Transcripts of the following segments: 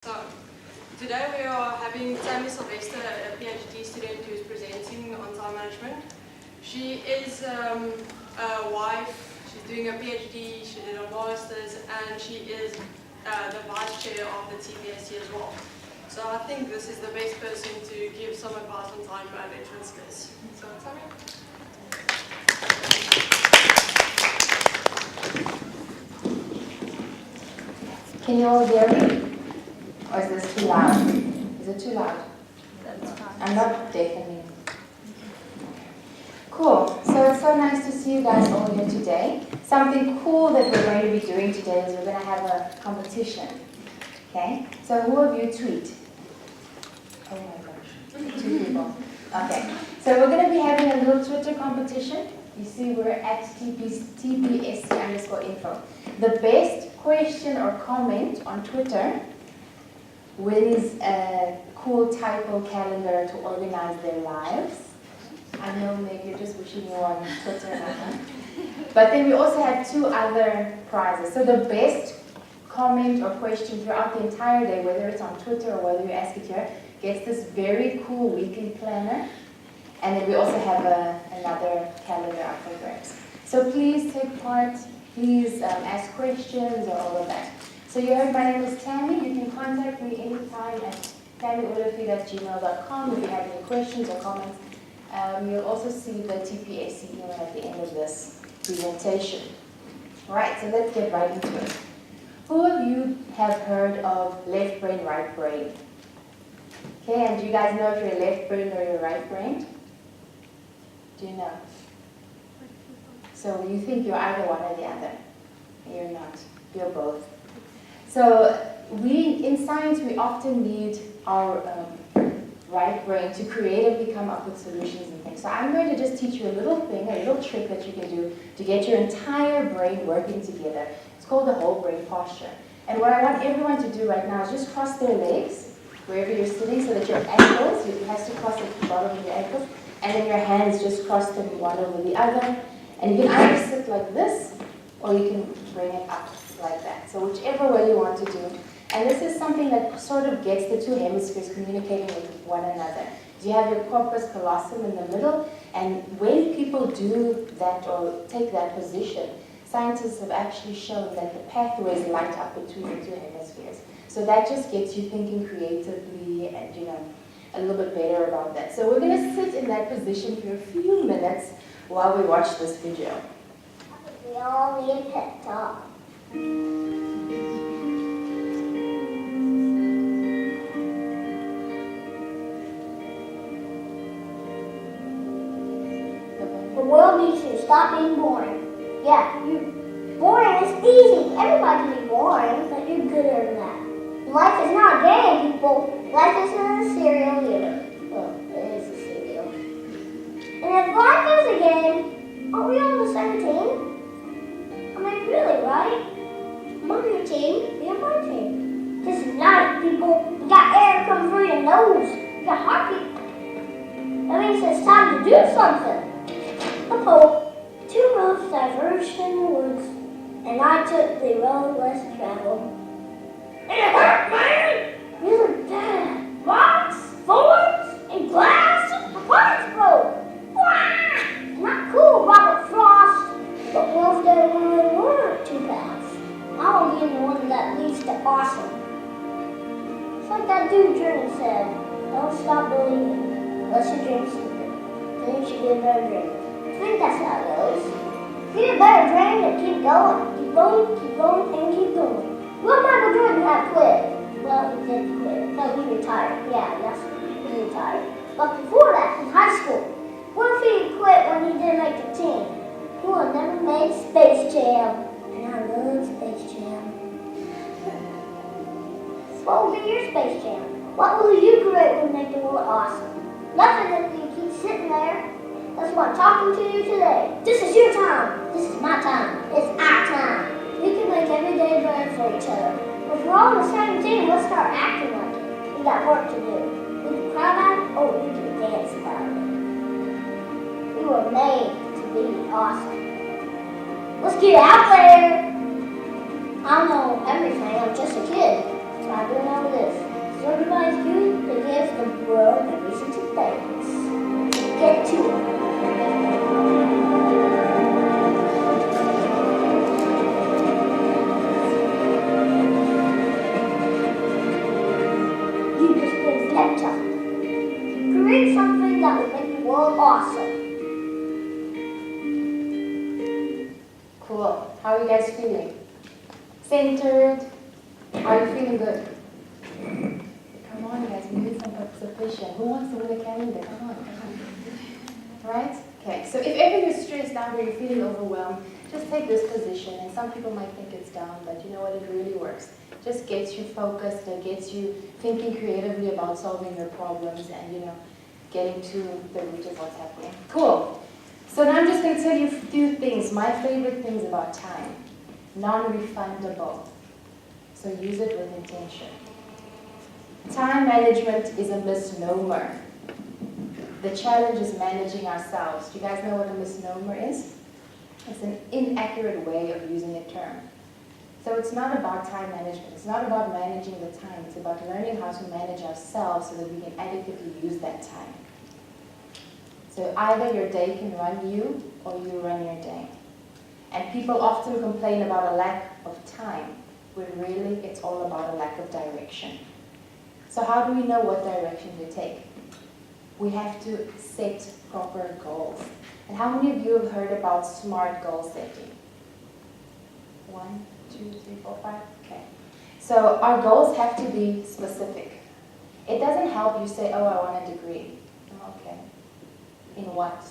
So, today we are having Sylvester, a PhD student who is presenting on time management. She is a wife, she's doing a PhD, she did a master's, and she is the vice chair of the TPSC as well. So I think this is the best person to give some advice on time management skills. So, Tammy? Can you all hear me? Or is this too loud? Is it too loud? That's fine. I'm not deafening. Cool. So it's so nice to see you guys all here today. Something cool that we're going to be doing today is we're going to have a competition. Okay? So who of you tweet? Oh my gosh. 2 people. Okay. So we're going to be having a little Twitter competition. You see we're at TPSC_info. The best question or comment on Twitter wins a cool typo calendar to organize their lives. I know maybe you're just wishing you on Twitter now. But then we also have 2 other prizes. So the best comment or question throughout the entire day, whether it's on Twitter or whether you ask it here, gets this very cool weekly planner. And then we also have another calendar up for grabs. So please take part, please ask questions or all of that. So you heard my name is Tammy. You can contact me anytime at tammyolafeed@gmail.com if you have any questions or comments. You'll also see the TPSC email at the end of this presentation. All right, so let's get right into it. Who of you have heard of left brain, right brain? Okay, and do you guys know if you're left brain or you're right brain? Do you know? So you think you're either one or the other. You're not. You're both. So in science, we often need our right brain to creatively come up with solutions and things. So I'm going to just teach you a little thing, a little trick that you can do to get your entire brain working together. It's called the whole brain posture. And what I want everyone to do right now is just cross their legs wherever you're sitting so that your ankles, you have to cross at the bottom of your ankles, and then your hands just cross them one over the other. And you can either sit like this, or you can bring it up like that. So whichever way you want to do. And this is something that sort of gets the 2 hemispheres communicating with one another. You have your corpus callosum in the middle, and when people do that or take that position, scientists have actually shown that the pathways light up between the 2 hemispheres. So that just gets you thinking creatively and, a little bit better about that. So we're going to sit in that position for a few minutes while we watch this video. We all need a pep talk. The world needs to stop being boring. Yeah, boring is easy. Everybody can be boring, but you're gooder than that. Life is not a game, people. Life isn't a cereal either. Well, it is a cereal. And if life is a game, are we on the same team? I mean, really, right? I'm on your team, you're on my team. This is life, people. You got air coming through your nose. You got heartbeat. That means it's time to do something. Uh-oh. 2 roads diverged in the woods, and I took the road less traveled. It hurt, man! Really bad. Rocks, thorns, and glass. My parts broke. Wah! Not cool, Robert Frost. But what if they really were 2 paths? I want to be the one that leads to awesome. It's like that dude Jordan said, don't stop believing unless your dream's secret. Then you should get a better dream. I think that's how it goes. Get a better dream and keep going. Keep going, keep going, and keep going. Will Michael Jordan have quit? Well, he did quit. No, he retired. Yeah, that's he retired. But before that, in high school, what if he quit when he didn't make the team? He would have never made Space Jam. And I love Space Jam. What will be your Space Jam? What will you create to make the world awesome? Nothing if you keep sitting there. That's why I'm talking to you today. This is your time. This is my time. It's our time. We can make every day better for each other. If we're all on the same team, let's start acting like it. We got work to do. We can cry about it, or we can dance about it. We were made to be awesome. Let's get out there. I don't know everything. I'm just a kid. not doing all this. So everybody's doing to give the world a reason to thanks. Get to it. You just did lecture. Create something that will make the world awesome. Cool. How are you guys feeling? Centered? Are you feeling good? Come on, guys. We need some participation. Who wants to win a calendar? Come on. Right? Okay. So if ever you're stressed out or you're feeling overwhelmed, just take this position. And some people might think it's dumb, but you know what? It really works. Just gets you focused and gets you thinking creatively about solving your problems and, you know, getting to the root of what's happening. Cool. So now I'm just going to tell you a few things, my favorite things about time. Non-refundable. So use it with intention. Time management is a misnomer. The challenge is managing ourselves. Do you guys know what a misnomer is? It's an inaccurate way of using a term. So it's not about time management. It's not about managing the time. It's about learning how to manage ourselves so that we can adequately use that time. So either your day can run you or you run your day. And people often complain about a lack of time, when really it's all about a lack of direction. So how do we know what direction to take? We have to set proper goals. And how many of you have heard about SMART goal setting? 1, 2, 3, 4, 5. Okay. So our goals have to be specific. It doesn't help you say, oh, I want a degree. Okay. In what?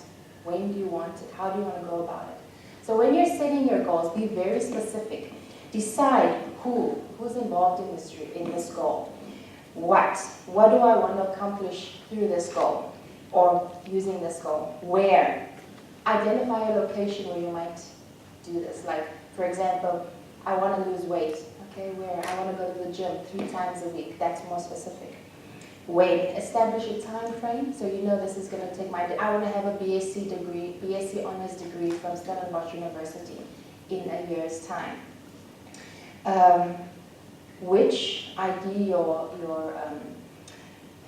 When do you want it? How do you want to go about it? So when you're setting your goals, be very specific. Decide who's involved in this goal. What do I want to accomplish through this goal or using this goal? Where? Identify a location where you might do this. Like, for example, I want to lose weight. Okay, where? I want to go to the gym 3 times a week. That's more specific. When? Establish a time frame so you know this is going to take I want to have a BSc honors degree from Stellenbosch University in a year's time. Which ID your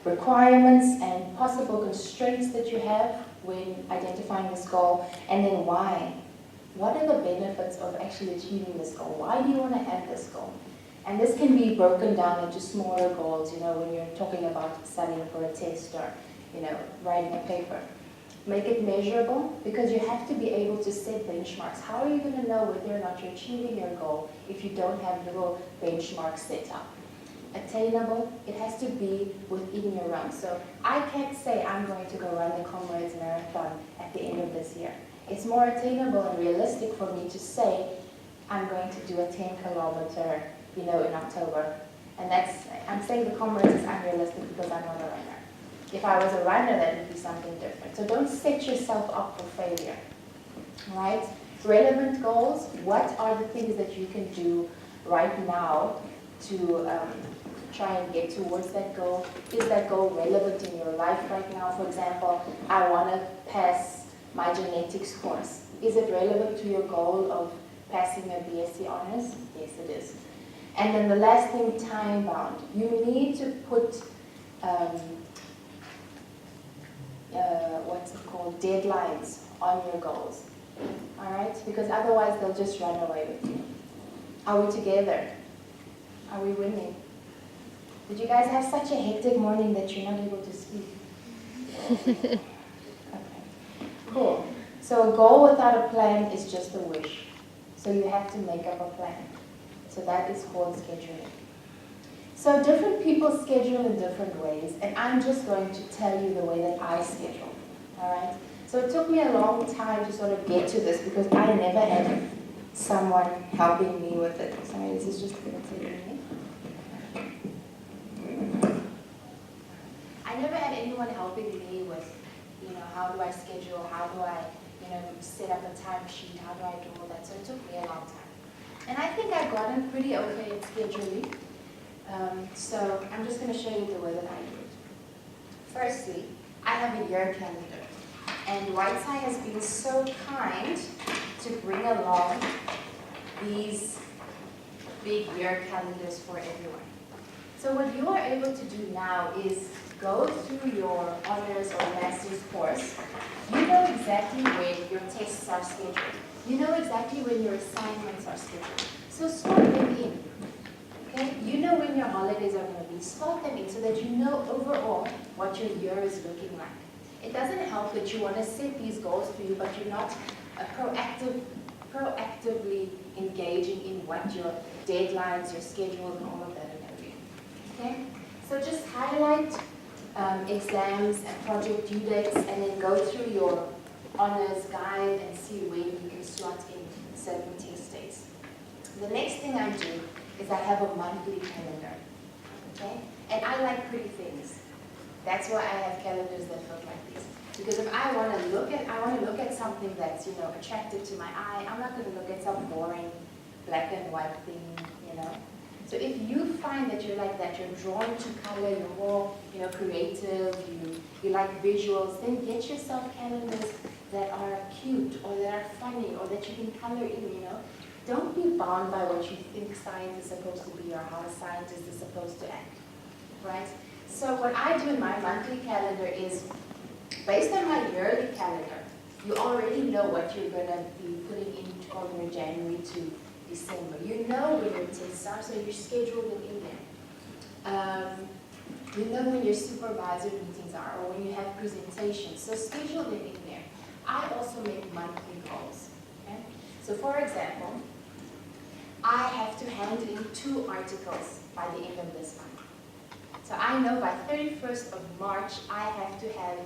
requirements and possible constraints that you have when identifying this goal, and then why. What are the benefits of actually achieving this goal? Why do you want to have this goal? And this can be broken down into smaller goals, you know, when you're talking about studying for a test or, you know, writing a paper. Make it measurable, because you have to be able to set benchmarks. How are you going to know whether or not you're achieving your goal if you don't have little benchmarks set up? Attainable, it has to be within your realm. So I can't say I'm going to go run the Comrades Marathon at the end of this year. It's more attainable and realistic for me to say I'm going to do a 10-kilometer, you know, in October. And I'm saying the Comrades is unrealistic because I'm not a runner. If I was a runner, that would be something different. So don't set yourself up for failure, right? Relevant goals, what are the things that you can do right now to try and get towards that goal? Is that goal relevant in your life right now? For example, I want to pass my genetics course. Is it relevant to your goal of passing your BSc honors? Yes, it is. And then the last thing, time bound. You need to put deadlines on your goals, all right? Because otherwise they'll just run away with you. Are we together? Are we winning? Did you guys have such a hectic morning that you're not able to speak? Okay, cool. So a goal without a plan is just a wish. So you have to make up a plan. So that is called scheduling. So different people schedule in different ways, and I'm just going to tell you the way that I schedule, all right? So it took me a long time to sort of get to this because I never had someone helping me with it. Sorry, this is just going to take a minute. I never had anyone helping me with, you know, how do I schedule, how do I, you know, set up a timesheet, how do I do all that? So it took me a long time. And I think I've gotten pretty okay at scheduling. So I'm just going to show you the way that I do it. Firstly, I have a year calendar. And Whiteside has been so kind to bring along these big year calendars for everyone. So what you are able to do now is go through your honors or master's course. You know exactly when your tests are scheduled. You know exactly when your assignments are scheduled. So slot them in. Okay? You know when your holidays are going to be. Slot them in so that you know overall what your year is looking like. It doesn't help that you want to set these goals for you, but you're not proactively engaging in what your deadlines, your schedules, and all of that are going to be. Okay? So just highlight exams and project due dates, and then go through your honors guide and see when you can slot in certain test dates. The next thing I do is I have a monthly calendar. Okay? And I like pretty things. That's why I have calendars that look like this. Because if I want to look at something that's, attractive to my eye, I'm not going to look at some boring black and white thing, So if you find that you're like that, you're drawn to color, you're more, creative, you like visuals, then get yourself calendars that are cute or that are funny or that you can color in, Don't be bound by what you think science is supposed to be or how a scientist is supposed to act, right? So what I do in my monthly calendar is, based on my yearly calendar, you already know what you're going to be putting in from your January to December. You know when your tests are, so you schedule them in there. You know when your supervisor meetings are or when you have presentations, so schedule them in there. I also make monthly goals. Okay? So for example, I have to hand in 2 articles by the end of this month. So I know by 31st of March, I have to have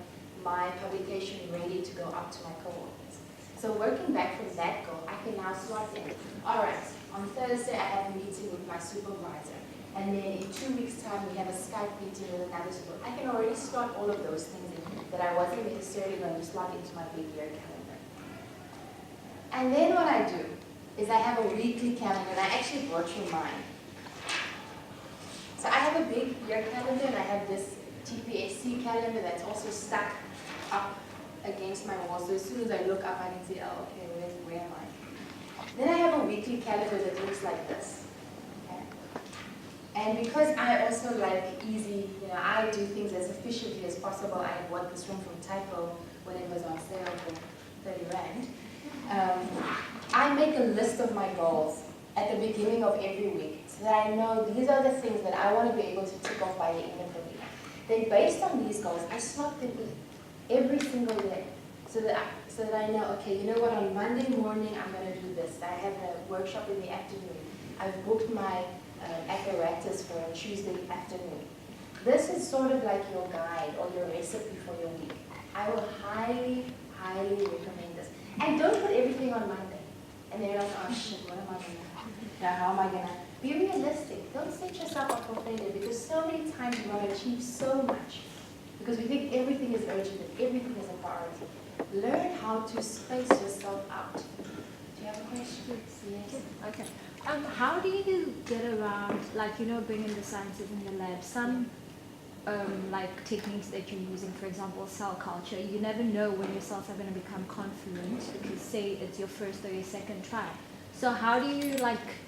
my publication ready to go up to my co-authors. So working back from that goal, I can now slot in. All right, on Thursday, I have a meeting with my supervisor. And then in 2 weeks' time, we have a Skype meeting with another supervisor. I can already slot all of those things in that I wasn't necessarily going to slot into my big year calendar. And then what I do is I have a weekly calendar, and I actually brought you mine. So I have a big year calendar, and I have this TPSC calendar that's also stuck up against my wall. So as soon as I look up, I can see, oh, okay, where am I? Then I have a weekly calendar that looks like this. Okay? And because I also like easy, I do things as efficiently as possible. I bought this one from Typo when it was on sale for 30 Rand. I make a list of my goals at the beginning of every week so that I know these are the things that I want to be able to tick off by the end of the week. Then based on these goals, I slot them in every single day so that I know, okay, you know what, on Monday morning I'm going to do this. I have a workshop in the afternoon. I've booked my apparatus for a Tuesday afternoon. This is sort of like your guide or your recipe for your week. I will highly, highly recommend this. And don't put everything on Monday. And then you're like, oh shit, what am I going to do? Now, how am I going to be realistic? Don't set yourself up for failure, because so many times we want to achieve so much because we think everything is urgent and everything is a priority. Learn how to space yourself out. Do you have a question? Yes. Okay. How do you get around, bringing the sciences in the lab? Some techniques that you're using, for example, cell culture, you never know when your cells are going to become confluent because, say, it's your first or your second try. So how do you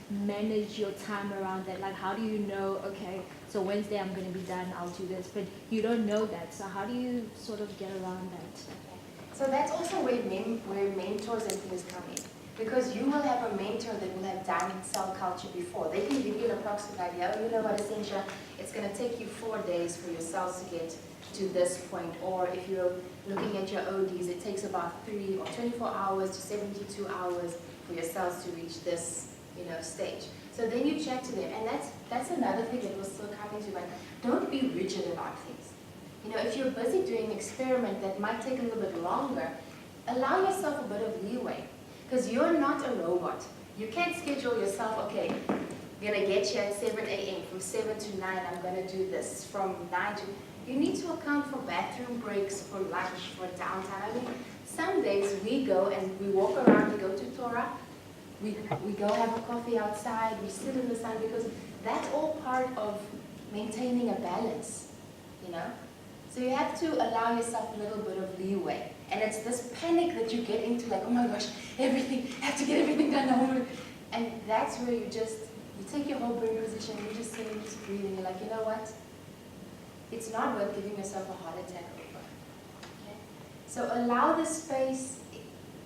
manage your time around that? How do you know, okay, so Wednesday I'm going to be done, I'll do this, but you don't know that. So how do you sort of get around that? Okay. So that's also where mentors and things come in. Because you will have a mentor that will have done cell culture before. They can give you an approximate idea. Oh, you know what, Essentia, it's going to take you 4 days for your cells to get to this point. Or if you're looking at your ODs, it takes about 3 or 24 hours to 72 hours for your cells to reach this, stage. So then you chat to them, and that's another thing that will still come into mind. Don't be rigid about things. If you're busy doing an experiment that might take a little bit longer, allow yourself a bit of leeway. Because you're not a robot. You can't schedule yourself, okay, I'm going to get here at 7 a.m. From 7 to 9, I'm going to do this. From 9 to... You need to account for bathroom breaks, for lunch, for downtime. Some days we go and we walk around, we go to Torah, we go have a coffee outside, we sit in the sun, because that's all part of maintaining a balance, So you have to allow yourself a little bit of leeway. And it's this panic that you get into, oh my gosh, everything, I have to get everything done. And that's where you take your whole brain position, you just sit and just breathe, and you're like, you know what? It's not worth giving yourself a heart attack over. Okay? So allow the space.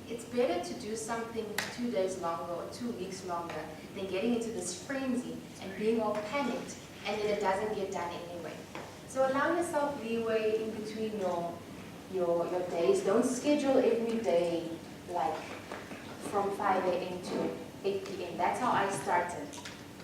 It's better to do something 2 days longer or 2 weeks longer than getting into this frenzy and being all panicked and then it doesn't get done anyway. So allow yourself leeway in between your days. Don't schedule every day like from 5 a.m. to 8 p.m. That's how I started.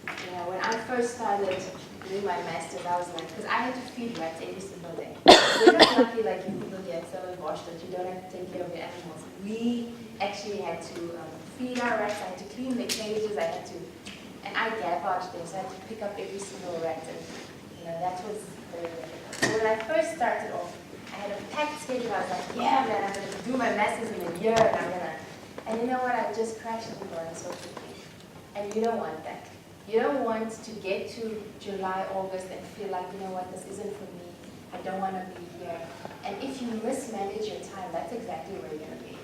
You know, when I first started doing my master's, I was like, because I had to feed rats every single day. We're not lucky like you people here at Southern Bosch that you don't have to take care of your animals. We actually had to feed our rats, I had to clean their cages, I had to, and I gouged them, so I had to pick up every single rat, and you know, that was very difficult. So when I first started off, I had a packed schedule. I was like, yeah man, I'm going to do my master's in a year, and you know what, I just crashed and burned so quickly. And you don't want that. You don't want to get to July, August and feel like, you know what, this isn't for me. I don't want to be here. And if you mismanage your time, that's exactly where you're going to be.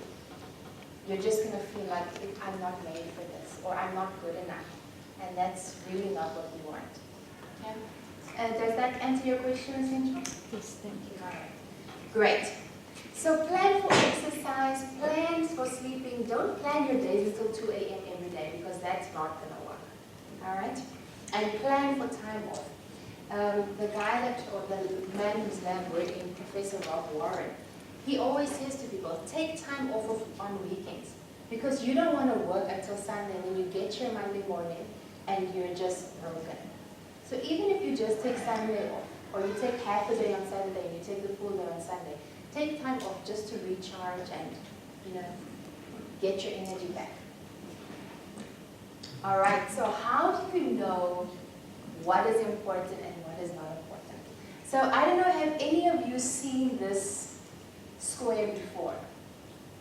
You're just going to feel like, I'm not made for this, or I'm not good enough. And that's really not what we want. Okay? Does that answer your question, Essential? Yes, thank you. All right. Great. So plan for exercise, plans for sleeping. Don't plan your days until 2 a.m. every day because that's not going to work. All right? And plan for time off. The guy that, or the man who's now working, Professor Rob Warren, he always says to people, take time off on weekends because you don't want to work until Sunday and then you get your Monday morning and you're just broken. So even if you just take Sunday off, or you take half a day on Saturday and you take the full day on Sunday, take time off just to recharge and, you know, get your energy back. All right, so how do you know what is important and what is not important? So I don't know, have any of you seen this square before?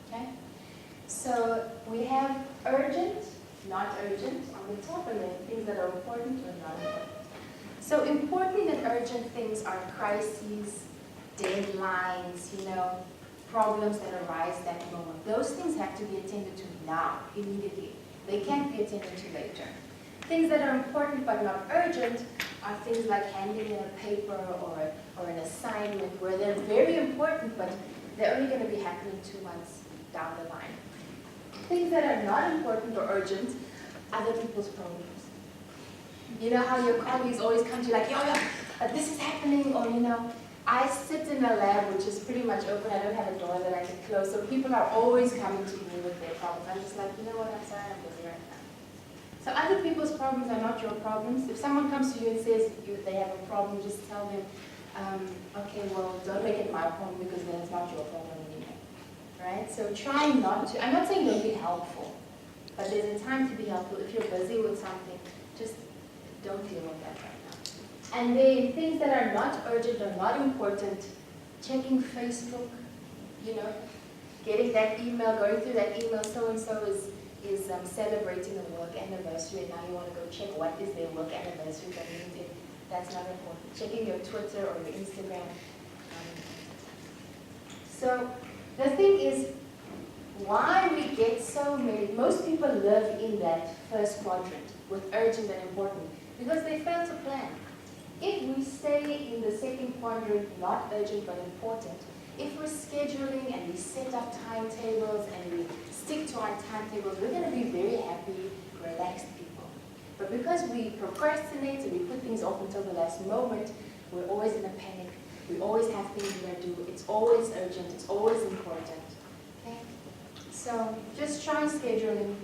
Okay? So we have urgent, not urgent on the top, and then things that are important or not important. So important and urgent things are crises, deadlines, you know, problems that arise that moment. Those things have to be attended to now, immediately. They can't be attended to later. Things that are important but not urgent are things like handing in a paper or an assignment where they're very important but they're only going to be happening 2 months down the line. Things that are not important or urgent, other people's problems. You know how your colleagues always come to you like, yo, this is happening, or you know, I sit in a lab which is pretty much open. I don't have a door that I can close, so people are always coming to me with their problems. I'm just like, you know what, I'm sorry, I'm busy right now. So other people's problems are not your problems. If someone comes to you and says they have a problem, just tell them, okay, well, don't make it my problem because then it's not your problem anymore. Right? So try not to, I'm not saying don't be helpful, but there's a time to be helpful. If you're busy with something, just don't deal with that right now. And then things that are not urgent or not important, checking Facebook, you know, getting that email, going through that email, so-and-so is celebrating a work anniversary, and now you want to go check what is their work anniversary from LinkedIn. That's not important. Checking your Twitter or your Instagram. So the thing is, why we get so many, most people live in that first quadrant with urgent and important because they fail to plan. If we stay in the second quadrant, not urgent but important, if we're scheduling and we set up timetables and we stick to our timetables, we're going to be very happy, relaxed people. But because we procrastinate and we put things off until the last moment, we're always in a panic. We always have things we're going to do. It's always urgent. It's always important. Okay? So just try scheduling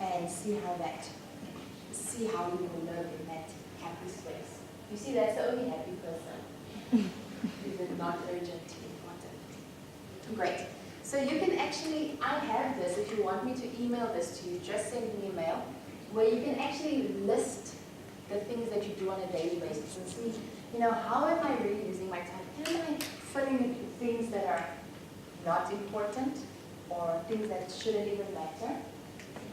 and see how you will live in that happy space. You see, that's the only happy person. Is it not urgent, important? Great. So you can actually, I have this, if you want me to email this to you, just send me an email, where you can actually list the things that you do on a daily basis and see, you know, how am I really using my time? Am I filling it with things that are not important or things that shouldn't even matter?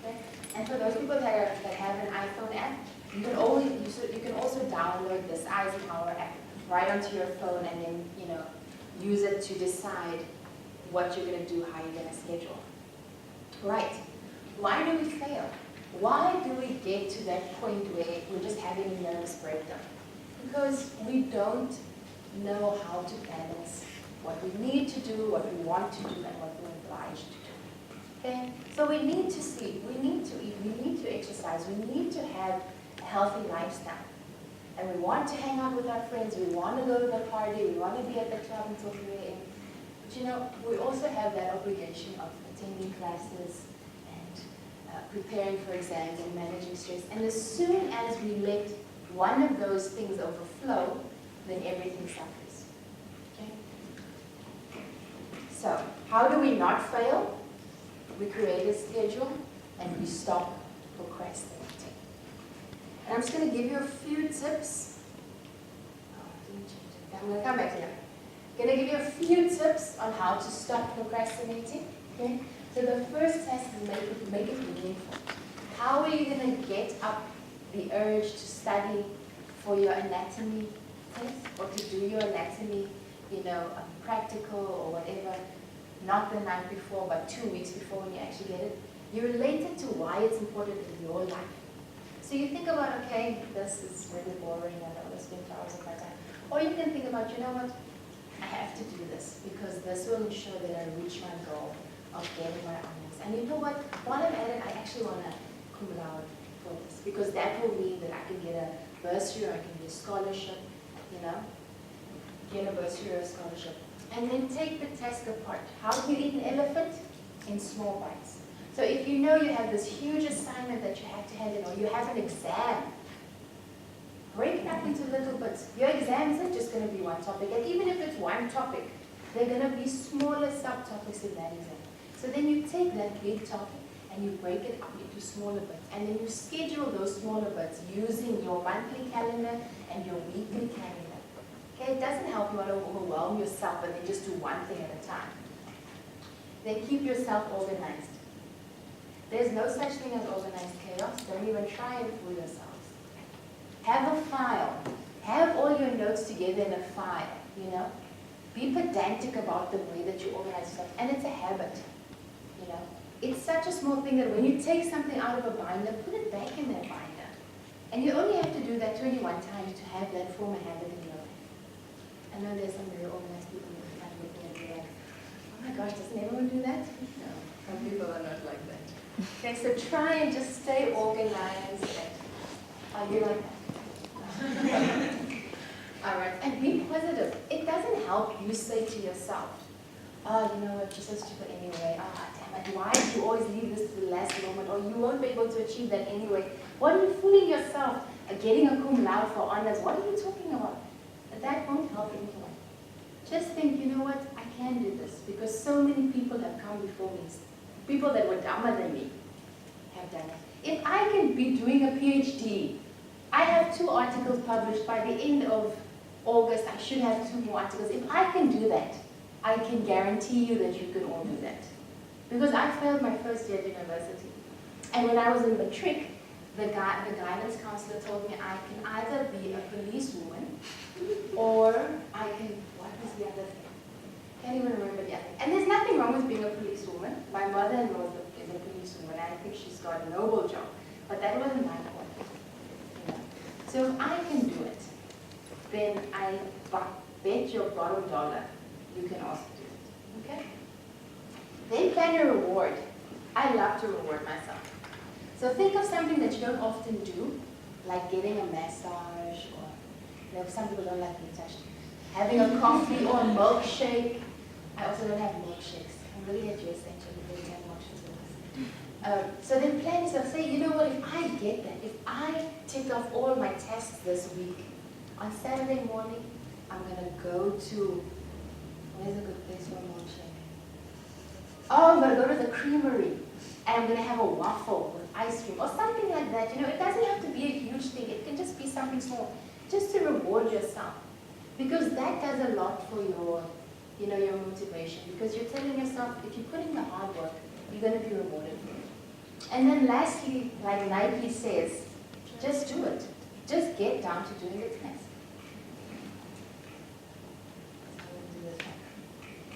Okay? And for those people that have an iPhone app, you can also download this Eisenhower app right onto your phone and then, you know, use it to decide what you're going to do, how you're going to schedule. Right. Why do we fail? Why do we get to that point where we're just having a nervous breakdown? Because we don't know how to balance what we need to do, what we want to do, and what we're obliged to do. Okay? So we need to sleep, we need to eat, we need to exercise, we need to have a healthy lifestyle. And we want to hang out with our friends, we want to go to the party, we want to be at the club until 3 a.m. But you know, we also have that obligation of attending classes and preparing for exams and managing stress. And as soon as we let one of those things overflow, then everything suffers. Okay? So, how do we not fail? We create a schedule and we stop procrastinating. And I'm just going to give you a few tips. Oh, I didn't change it. I'm going to come back here. I'm going to give you a few tips on how to stop procrastinating. Okay? So the first test is make it meaningful. How are you going to get up the urge to study for your anatomy test or to do your anatomy, practical or whatever, not the night before, but 2 weeks before when you actually get it? You relate it to why it's important in your life. So you think about, okay, this is really boring, I don't want to spend hours of my time. Or you can think about, you know what, I have to do this because this will ensure that I reach my goal of getting my honors. And you know what, while I'm at it, I actually want to cum laude for this because that will mean that I can get a bursary or I can get a scholarship, get a bursary or a scholarship. And then take the test apart. How do you eat an elephant? In small bites. So if you know you have this huge assignment that you have to hand in, or you have an exam, break it up into little bits. Your exam isn't just going to be one topic, and even if it's one topic, there are going to be smaller subtopics in that exam. So then you take that big topic and you break it up into smaller bits, and then you schedule those smaller bits using your monthly calendar and your weekly calendar. Okay, it doesn't help you want to overwhelm yourself and then just do one thing at a time. Then keep yourself organized. There's no such thing as organized chaos. Don't even try and fool yourselves. Have a file. Have all your notes together in a file, Be pedantic about the way that you organize stuff. And it's a habit, It's such a small thing that when you take something out of a binder, put it back in that binder. And you only have to do that 21 times to have that form a habit in your life. I know there's some very organized people who kind of looking at me like, oh my gosh, doesn't everyone do that? No, some people are not like that. Okay, so try and just stay organized. Are you like that? All right, and be positive. It doesn't help you say to yourself, oh, you know what, you're so stupid anyway. Oh, damn it, why do you always leave this to the last moment? Or you won't be able to achieve that anyway. What are you fooling yourself? Getting a cum laude for honors, what are you talking about? That won't help anyone. Just think, you know what, I can do this because so many people have come before me. People that were dumber than me have done it. If I can be doing a PhD, I have 2 articles published. By the end of August, I should have 2 more articles. If I can do that, I can guarantee you that you can all do that. Because I failed my first year at university. And when I was in matric, the guidance counselor told me I can either be a policewoman or I can, what was the other thing? Can't even remember the other thing. And there's nothing wrong with being a policewoman. My mother-in-law is a policewoman. I think she's got a noble job. But that wasn't my point. So if I can do it, then I bet your bottom dollar you can also do it. Okay? Then plan a reward. I love to reward myself. So think of something that you don't often do, like getting a massage, or some people don't like being touched. Having a coffee or a milkshake. I also don't have milkshakes. I'm really at your center because I have milkshakes with us. So then plan yourself. Say, you know what, if I get that, if I tick off all my tests this week, on Saturday morning, I'm going to go to, where's a good place for a milkshake? Oh, I'm going to go to the creamery. And I'm going to have a waffle with ice cream or something like that. It doesn't have to be a huge thing. It can just be something small, just to reward yourself. Because that does a lot for your, your motivation. Because you're telling yourself, if you put in the hard work, you're going to be rewarded for it. And then lastly, like Nike says, just do it. Just get down to doing the task.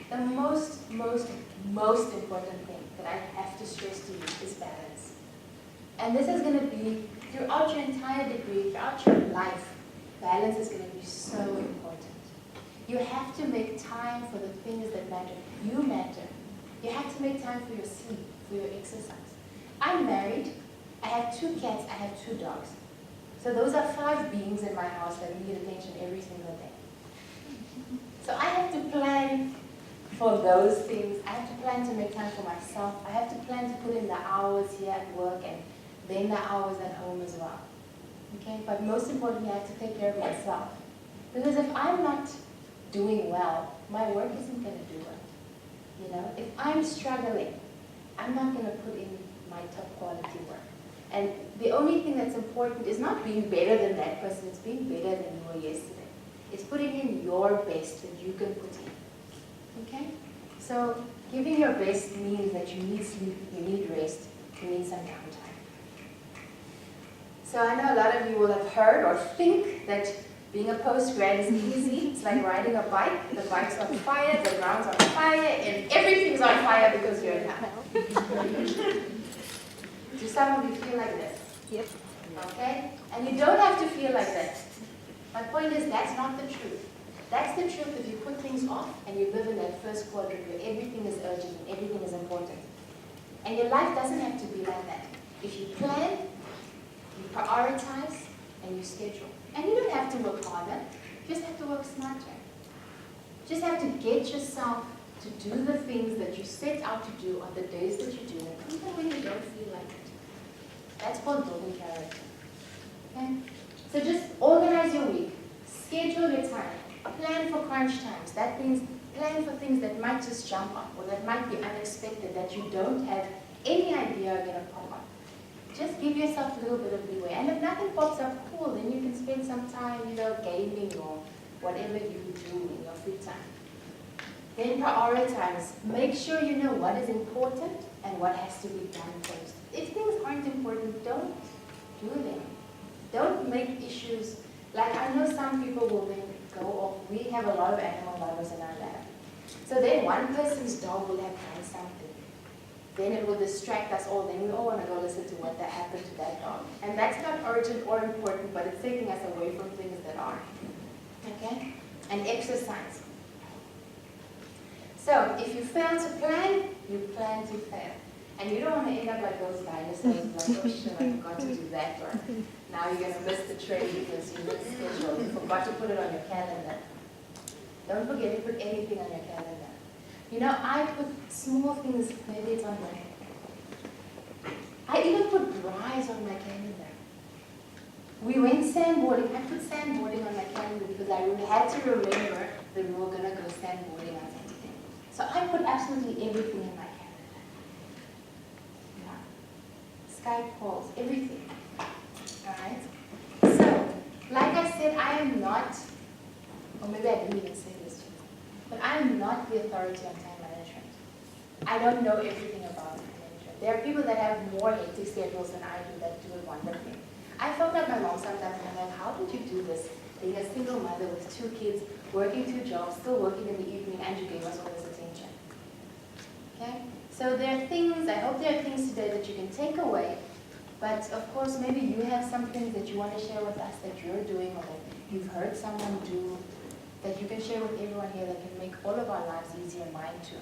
The most important thing that I have to stress to you is balance. And this is going to be throughout your entire degree, throughout your life. Balance is going to be so important. You have to make time for the things that matter. You matter. You have to make time for your sleep, for your exercise. I'm married. I have 2 cats. I have 2 dogs. So those are 5 beings in my house that need attention every single day. So I have to plan for those things. I have to plan to make time for myself. I have to plan to put in the hours here at work and then the hours at home as well. Okay? But most importantly, I have to take care of myself. Because if I'm not doing well, my work isn't going to do well. You know, if I'm struggling, I'm not going to put in my top quality work. And the only thing that's important is not being better than that person, it's being better than you were yesterday. It's putting in your best that you can put in. Okay? So giving your best means that you need sleep, you need rest, you need some downtime. So I know a lot of you will have heard or think that being a post-grad is easy. It's like riding a bike. The bike's on fire, the ground's on fire, and everything's on fire because you're in hell. Do some of you feel like that? Yep. Okay? And you don't have to feel like that. My point is that's not the truth. That's the truth if you put things off and you live in that first quadrant where everything is urgent and everything is important. And your life doesn't have to be like that. If you plan, you prioritize, and you schedule. And you don't have to work harder. You just have to work smarter. You just have to get yourself to do the things that you set out to do on the days that you do it, even when you don't feel like it. That's called building character. Okay? So just organize your week. Schedule your time. Plan for crunch times. That means plan for things that might just jump up or that might be unexpected, that you don't have any idea are going to pop up. Just give yourself a little bit of leeway. And if nothing pops up, cool, then you can spend some time, gaming or whatever you do in your free time. Then prioritize. Make sure you know what is important and what has to be done first. If things aren't important, don't do them. Don't make issues. Like I know some people will then go off. We have a lot of animal lovers in our lab. So then one person's dog will have done something. Then it will distract us all. Then we all want to go listen to what that happened to that dog. And that's not urgent or important, but it's taking us away from things that are. Okay? And exercise. So if you fail to plan, you plan to fail. And you don't want to end up like those dinosaurs, like, oh shit, I forgot to do that, or now you're going to miss the train because you missed the schedule. You forgot to put it on your calendar. Don't forget to put anything on your calendar. I put small things, maybe it's on my, I even put drives on my calendar. We went sandboarding. I put sandboarding on my calendar because I had to remember that we were going to go sandboarding on Saturday. So I put absolutely everything in my calendar. Skype calls, everything. Alright? So, like I said, I am not, or maybe I didn't even say this to you, but I am not the authority on time management. I don't know everything about time management. There are people that have more hectic schedules than I do that do it wonderfully. I phone up my mom sometimes and I'm like, how did you do this? Being a single mother with 2 kids, working 2 jobs, still working in the evening, and you gave us all this attention. Okay? So there are things, I hope there are things today that you can take away, but of course maybe you have some things that you want to share with us that you're doing or that you've heard someone do that you can share with everyone here that can make all of our lives easier, mine too.